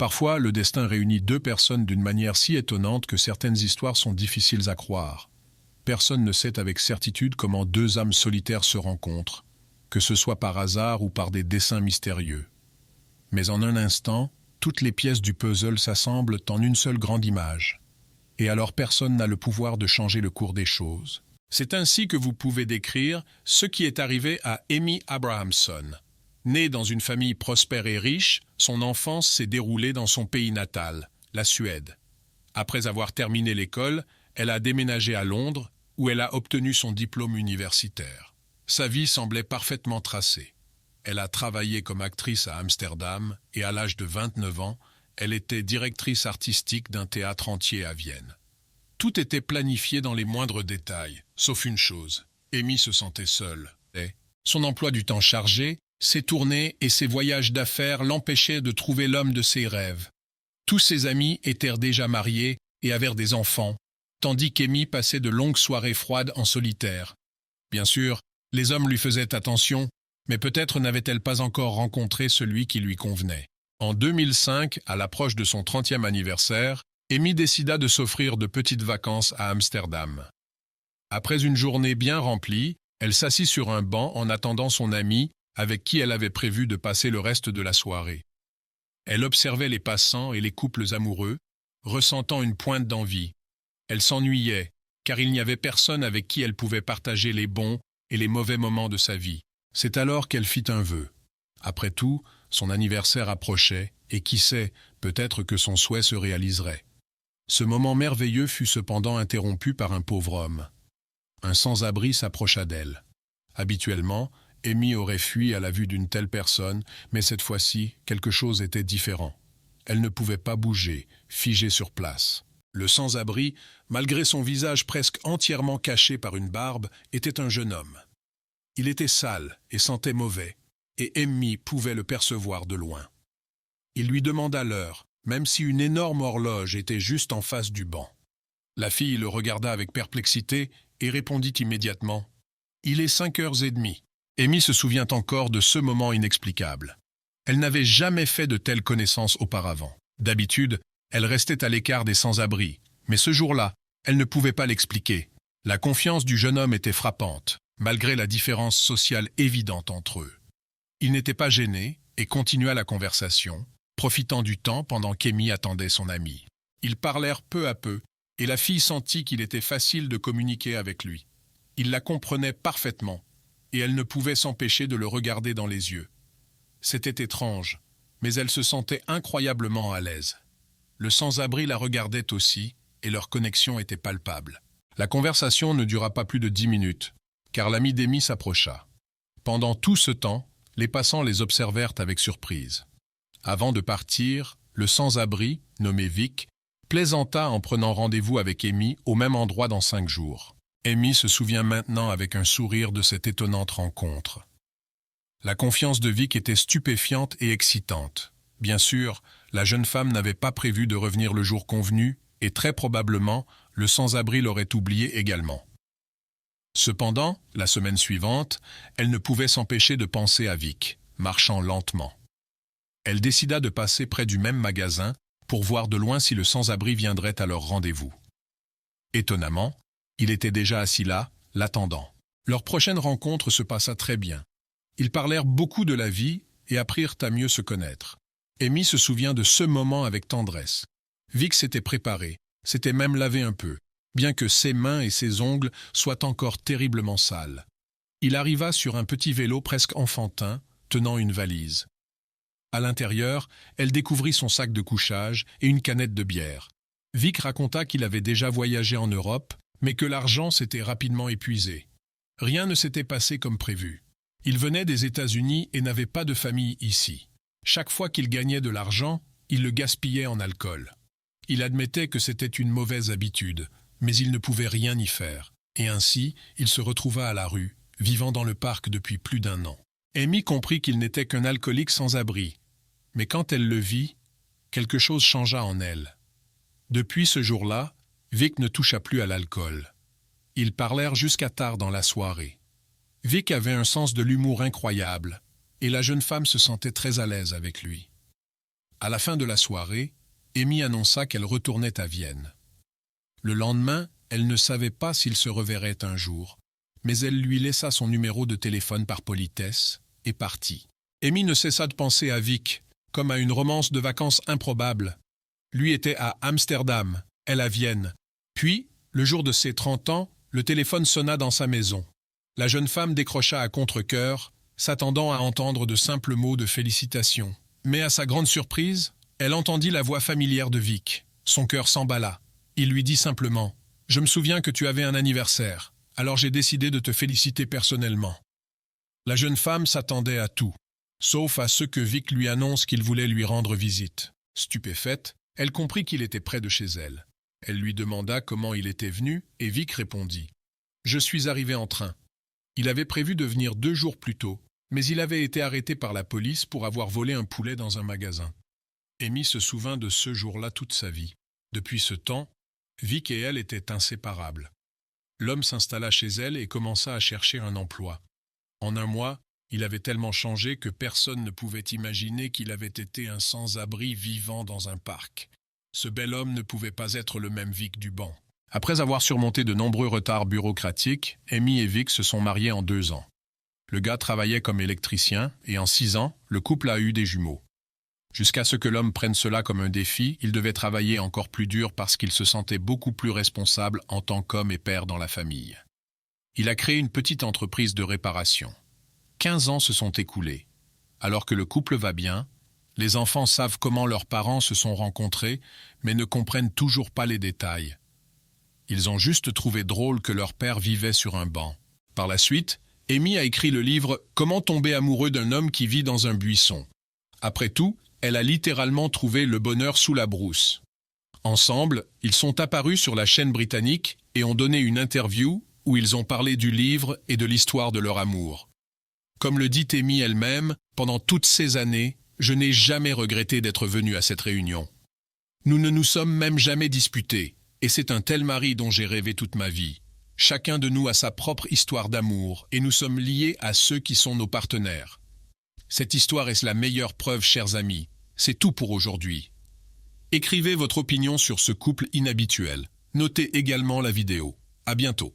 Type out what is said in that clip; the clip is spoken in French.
Parfois, le destin réunit deux personnes d'une manière si étonnante que certaines histoires sont difficiles à croire. Personne ne sait avec certitude comment deux âmes solitaires se rencontrent, que ce soit par hasard ou par des desseins mystérieux. Mais en un instant, toutes les pièces du puzzle s'assemblent en une seule grande image. Et alors personne n'a le pouvoir de changer le cours des choses. C'est ainsi que vous pouvez décrire ce qui est arrivé à Amy Abrahamson. Née dans une famille prospère et riche, son enfance s'est déroulée dans son pays natal, la Suède. Après avoir terminé l'école, elle a déménagé à Londres, où elle a obtenu son diplôme universitaire. Sa vie semblait parfaitement tracée. Elle a travaillé comme actrice à Amsterdam et à l'âge de 29 ans, elle était directrice artistique d'un théâtre entier à Vienne. Tout était planifié dans les moindres détails, sauf une chose. Amy se sentait seule. Son emploi du temps chargé, ses tournées et ses voyages d'affaires l'empêchaient de trouver l'homme de ses rêves. Tous ses amis étaient déjà mariés et avaient des enfants, tandis qu'Amy passait de longues soirées froides en solitaire. Bien sûr, les hommes lui faisaient attention, mais peut-être n'avait-elle pas encore rencontré celui qui lui convenait. En 2005, à l'approche de son 30e anniversaire, Amy décida de s'offrir de petites vacances à Amsterdam. Après une journée bien remplie, elle s'assit sur un banc en attendant son ami, avec qui elle avait prévu de passer le reste de la soirée. Elle observait les passants et les couples amoureux, ressentant une pointe d'envie. Elle s'ennuyait, car il n'y avait personne avec qui elle pouvait partager les bons et les mauvais moments de sa vie. C'est alors qu'elle fit un vœu. Après tout, son anniversaire approchait, et qui sait, peut-être que son souhait se réaliserait. Ce moment merveilleux fut cependant interrompu par un pauvre homme. Un sans-abri s'approcha d'elle. Habituellement, Amy aurait fui à la vue d'une telle personne, mais cette fois-ci, quelque chose était différent. Elle ne pouvait pas bouger, figée sur place. Le sans-abri, malgré son visage presque entièrement caché par une barbe, était un jeune homme. Il était sale et sentait mauvais, et Amy pouvait le percevoir de loin. Il lui demanda l'heure, même si une énorme horloge était juste en face du banc. La fille le regarda avec perplexité et répondit immédiatement « Il est 5h30 ». Amy se souvient encore de ce moment inexplicable. Elle n'avait jamais fait de telles connaissances auparavant. D'habitude, elle restait à l'écart des sans-abri, mais ce jour-là, elle ne pouvait pas l'expliquer. La confiance du jeune homme était frappante, malgré la différence sociale évidente entre eux. Il n'était pas gêné et continua la conversation, profitant du temps pendant qu'Amy attendait son ami. Ils parlèrent peu à peu, et la fille sentit qu'il était facile de communiquer avec lui. Il la comprenait parfaitement, et elle ne pouvait s'empêcher de le regarder dans les yeux. C'était étrange, mais elle se sentait incroyablement à l'aise. Le sans-abri la regardait aussi, et leur connexion était palpable. La conversation ne dura pas plus de 10 minutes, car l'ami d'Amy s'approcha. Pendant tout ce temps, les passants les observèrent avec surprise. Avant de partir, le sans-abri, nommé Vic, plaisanta en prenant rendez-vous avec Amy au même endroit dans 5 jours. Amy se souvient maintenant avec un sourire de cette étonnante rencontre. La confiance de Vic était stupéfiante et excitante. Bien sûr, la jeune femme n'avait pas prévu de revenir le jour convenu, et très probablement, le sans-abri l'aurait oublié également. Cependant, la semaine suivante, elle ne pouvait s'empêcher de penser à Vic, marchant lentement. Elle décida de passer près du même magasin pour voir de loin si le sans-abri viendrait à leur rendez-vous. Étonnamment, il était déjà assis là, l'attendant. Leur prochaine rencontre se passa très bien. Ils parlèrent beaucoup de la vie et apprirent à mieux se connaître. Amy se souvient de ce moment avec tendresse. Vic s'était préparé, s'était même lavé un peu, bien que ses mains et ses ongles soient encore terriblement sales. Il arriva sur un petit vélo presque enfantin, tenant une valise. À l'intérieur, elle découvrit son sac de couchage et une canette de bière. Vic raconta qu'il avait déjà voyagé en Europe, mais que l'argent s'était rapidement épuisé. Rien ne s'était passé comme prévu. Il venait des États-Unis et n'avait pas de famille ici. Chaque fois qu'il gagnait de l'argent, il le gaspillait en alcool. Il admettait que c'était une mauvaise habitude, mais il ne pouvait rien y faire. Et ainsi, il se retrouva à la rue, vivant dans le parc depuis plus d'1 an. Amy comprit qu'il n'était qu'un alcoolique sans abri. Mais quand elle le vit, quelque chose changea en elle. Depuis ce jour-là, Vic ne toucha plus à l'alcool. Ils parlèrent jusqu'à tard dans la soirée. Vic avait un sens de l'humour incroyable, et la jeune femme se sentait très à l'aise avec lui. À la fin de la soirée, Amy annonça qu'elle retournait à Vienne. Le lendemain, elle ne savait pas s'ils se reverraient un jour, mais elle lui laissa son numéro de téléphone par politesse et partit. Amy ne cessa de penser à Vic, comme à une romance de vacances improbable. Lui était à Amsterdam, elle à Vienne. Puis, le jour de ses 30 ans, le téléphone sonna dans sa maison. La jeune femme décrocha à contre-cœur, s'attendant à entendre de simples mots de félicitations. Mais à sa grande surprise, elle entendit la voix familière de Vic. Son cœur s'emballa. Il lui dit simplement « Je me souviens que tu avais un anniversaire, alors j'ai décidé de te féliciter personnellement. » La jeune femme s'attendait à tout, sauf à ce que Vic lui annonce qu'il voulait lui rendre visite. Stupéfaite, elle comprit qu'il était près de chez elle. Elle lui demanda comment il était venu et Vic répondit « Je suis arrivé en train. » Il avait prévu de venir 2 jours plus tôt, mais il avait été arrêté par la police pour avoir volé un poulet dans un magasin. Amy se souvint de ce jour-là toute sa vie. Depuis ce temps, Vic et elle étaient inséparables. L'homme s'installa chez elle et commença à chercher un emploi. En un mois, il avait tellement changé que personne ne pouvait imaginer qu'il avait été un sans-abri vivant dans un parc. Ce bel homme ne pouvait pas être le même Vic du banc. Après avoir surmonté de nombreux retards bureaucratiques, Amy et Vic se sont mariés en 2 ans. Le gars travaillait comme électricien et en 6 ans, le couple a eu des jumeaux. Jusqu'à ce que l'homme prenne cela comme un défi, il devait travailler encore plus dur parce qu'il se sentait beaucoup plus responsable en tant qu'homme et père dans la famille. Il a créé une petite entreprise de réparation. 15 ans se sont écoulés. Alors que le couple va bien, les enfants savent comment leurs parents se sont rencontrés, mais ne comprennent toujours pas les détails. Ils ont juste trouvé drôle que leur père vivait sur un banc. Par la suite, Amy a écrit le livre « Comment tomber amoureux d'un homme qui vit dans un buisson ». Après tout, elle a littéralement trouvé le bonheur sous la brousse. Ensemble, ils sont apparus sur la chaîne britannique et ont donné une interview où ils ont parlé du livre et de l'histoire de leur amour. Comme le dit Amy elle-même, pendant toutes ces années, je n'ai jamais regretté d'être venue à cette réunion. Nous ne nous sommes même jamais disputés, et c'est un tel mari dont j'ai rêvé toute ma vie. Chacun de nous a sa propre histoire d'amour, et nous sommes liés à ceux qui sont nos partenaires. Cette histoire est la meilleure preuve, chers amis. C'est tout pour aujourd'hui. Écrivez votre opinion sur ce couple inhabituel. Notez également la vidéo. À bientôt.